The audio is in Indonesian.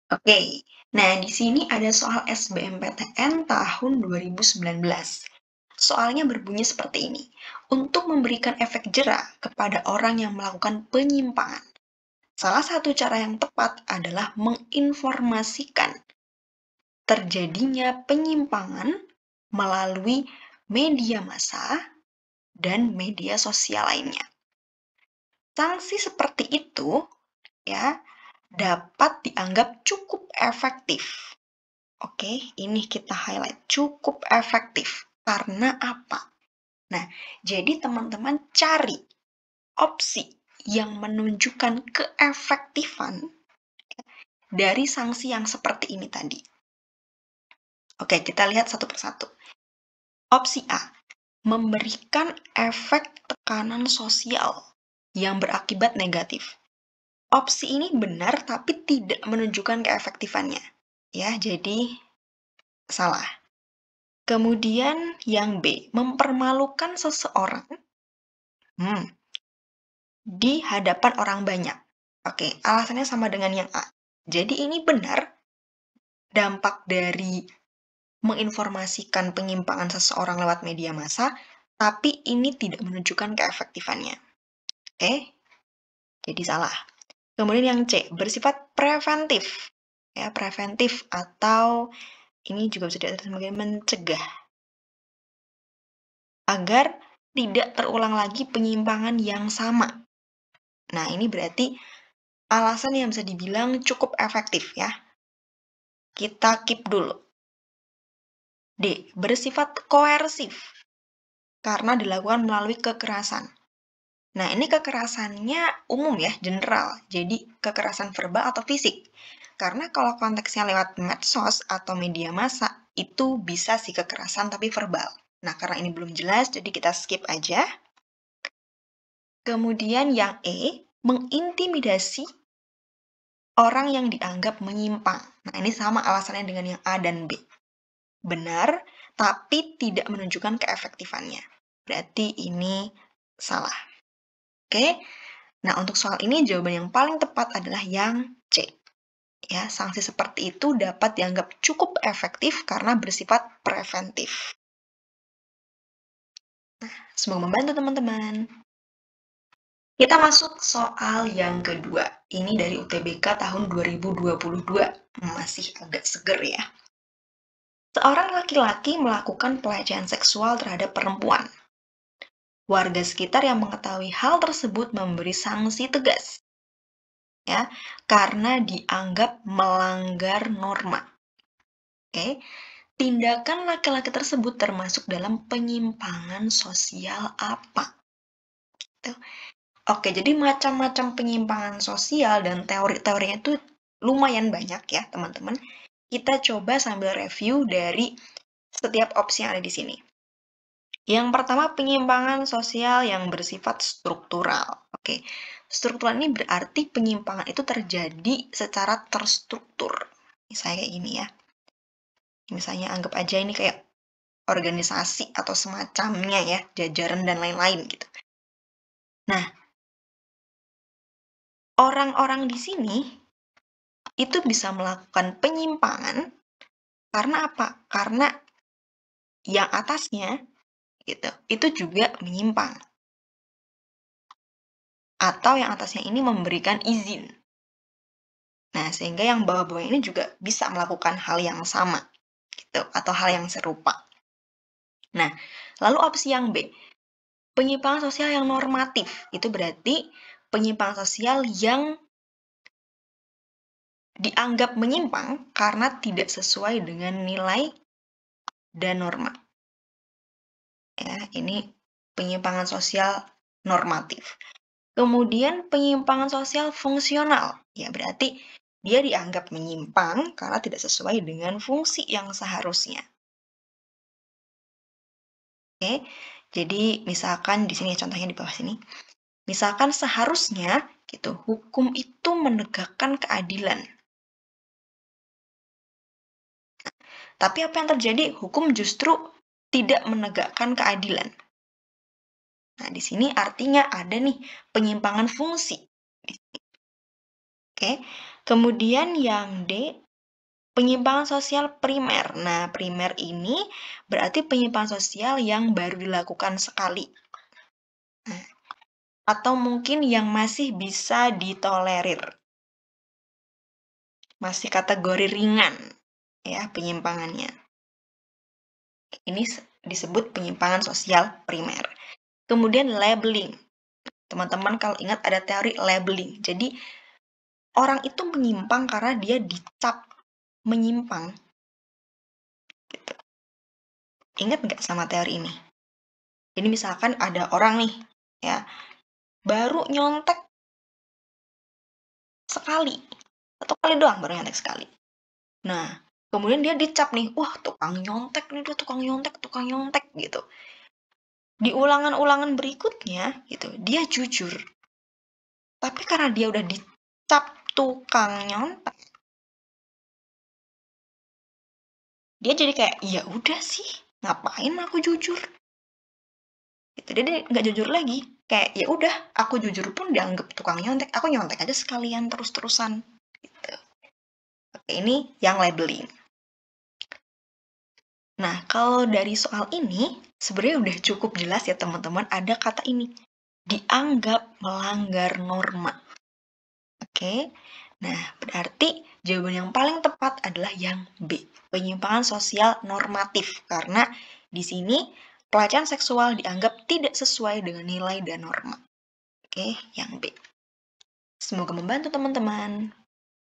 Oke, nah di sini ada soal SBMPTN tahun 2019. Soalnya berbunyi seperti ini. Untuk memberikan efek jera kepada orang yang melakukan penyimpangan, salah satu cara yang tepat adalah menginformasikan terjadinya penyimpangan melalui media massa dan media sosial lainnya. Sanksi seperti itu ya dapat dianggap cukup efektif. Oke, ini kita highlight cukup efektif. Karena apa? Nah, jadi teman-teman cari opsi yang menunjukkan keefektifan dari sanksi yang seperti ini tadi. Oke, kita lihat satu persatu. Opsi A, memberikan efek tekanan sosial yang berakibat negatif. Opsi ini benar tapi tidak menunjukkan keefektifannya. Ya, jadi salah. Kemudian yang B, mempermalukan seseorang di hadapan orang banyak. Oke, alasannya sama dengan yang A. Jadi ini benar dampak dari menginformasikan penyimpangan seseorang lewat media massa, tapi ini tidak menunjukkan keefektifannya. Oke, jadi salah. Kemudian yang C, bersifat preventif. Ya, preventif atau ini juga bisa diartikan sebagai mencegah. Agar tidak terulang lagi penyimpangan yang sama. Nah, ini berarti alasan yang bisa dibilang cukup efektif ya. Kita keep dulu. D, bersifat koersif karena dilakukan melalui kekerasan. Nah, ini kekerasannya umum ya, general. Jadi, kekerasan verbal atau fisik. Karena kalau konteksnya lewat medsos atau media massa, itu bisa sih kekerasan tapi verbal. Nah, karena ini belum jelas, jadi kita skip aja. Kemudian yang E, mengintimidasi orang yang dianggap menyimpang. Nah, ini sama alasannya dengan yang A dan B. Benar, tapi tidak menunjukkan keefektifannya. Berarti ini salah. Oke? Nah, untuk soal ini jawaban yang paling tepat adalah yang C. Ya, sanksi seperti itu dapat dianggap cukup efektif karena bersifat preventif. Nah, semoga membantu teman-teman. Kita masuk soal yang kedua. Ini dari UTBK tahun 2022. Masih agak seger ya. Seorang laki-laki melakukan pelecehan seksual terhadap perempuan. Warga sekitar yang mengetahui hal tersebut memberi sanksi tegas. Ya, karena dianggap melanggar norma. Oke. Tindakan laki-laki tersebut termasuk dalam penyimpangan sosial apa? Oke, jadi macam-macam penyimpangan sosial dan teori-teorinya itu lumayan banyak ya, teman-teman. Kita coba sambil review dari setiap opsi yang ada di sini. Yang pertama, penyimpangan sosial yang bersifat struktural. Oke, struktural ini berarti penyimpangan itu terjadi secara terstruktur. Misalnya kayak gini ya. Misalnya anggap aja ini kayak organisasi atau semacamnya ya, jajaran dan lain-lain gitu. Nah, orang-orang di sini itu bisa melakukan penyimpangan karena apa? Karena yang atasnya gitu, itu juga menyimpang. Atau yang atasnya ini memberikan izin. Nah, sehingga yang bawah-bawah ini juga bisa melakukan hal yang sama gitu atau hal yang serupa. Nah, lalu opsi yang B, penyimpangan sosial yang normatif. Itu berarti penyimpangan sosial yang dianggap menyimpang karena tidak sesuai dengan nilai dan norma. Ya, ini penyimpangan sosial normatif. Kemudian penyimpangan sosial fungsional. Ya, berarti dia dianggap menyimpang karena tidak sesuai dengan fungsi yang seharusnya. Oke, jadi misalkan di sini contohnya di bawah sini. Misalkan seharusnya gitu, hukum itu menegakkan keadilan. Tapi apa yang terjadi? Hukum justru tidak menegakkan keadilan. Nah, di sini artinya ada nih penyimpangan fungsi. Oke. Kemudian yang D, penyimpangan sosial primer. Nah, primer ini berarti penyimpangan sosial yang baru dilakukan sekali. Nah, atau mungkin yang masih bisa ditolerir. Masih kategori ringan ya penyimpangannya. Ini disebut penyimpangan sosial primer. Kemudian labeling. Teman-teman kalau ingat ada teori labeling. Jadi orang itu menyimpang karena dia dicap menyimpang. Gitu. Ingat nggak sama teori ini? Jadi misalkan ada orang nih, ya, baru nyontek sekali. Satu kali doang baru nyontek sekali. Nah, kemudian dia dicap nih, wah tukang nyontek nih, dia tukang nyontek gitu. Di ulangan-ulangan berikutnya, gitu, dia jujur. Tapi karena dia udah dicap tukang nyontek, dia jadi kayak, ya udah sih, ngapain aku jujur? Gitu. Dia nggak jujur lagi. Kayak, ya udah, aku jujur pun dianggap tukang nyontek. Aku nyontek aja sekalian terus-terusan. Gitu. Oke, ini yang labeling. Nah, kalau dari soal ini, sebenarnya udah cukup jelas ya teman-teman, ada kata ini, dianggap melanggar norma. Oke, nah berarti jawaban yang paling tepat adalah yang B, penyimpangan sosial normatif. Karena di sini pelecehan seksual dianggap tidak sesuai dengan nilai dan norma. Oke, yang B. Semoga membantu teman-teman.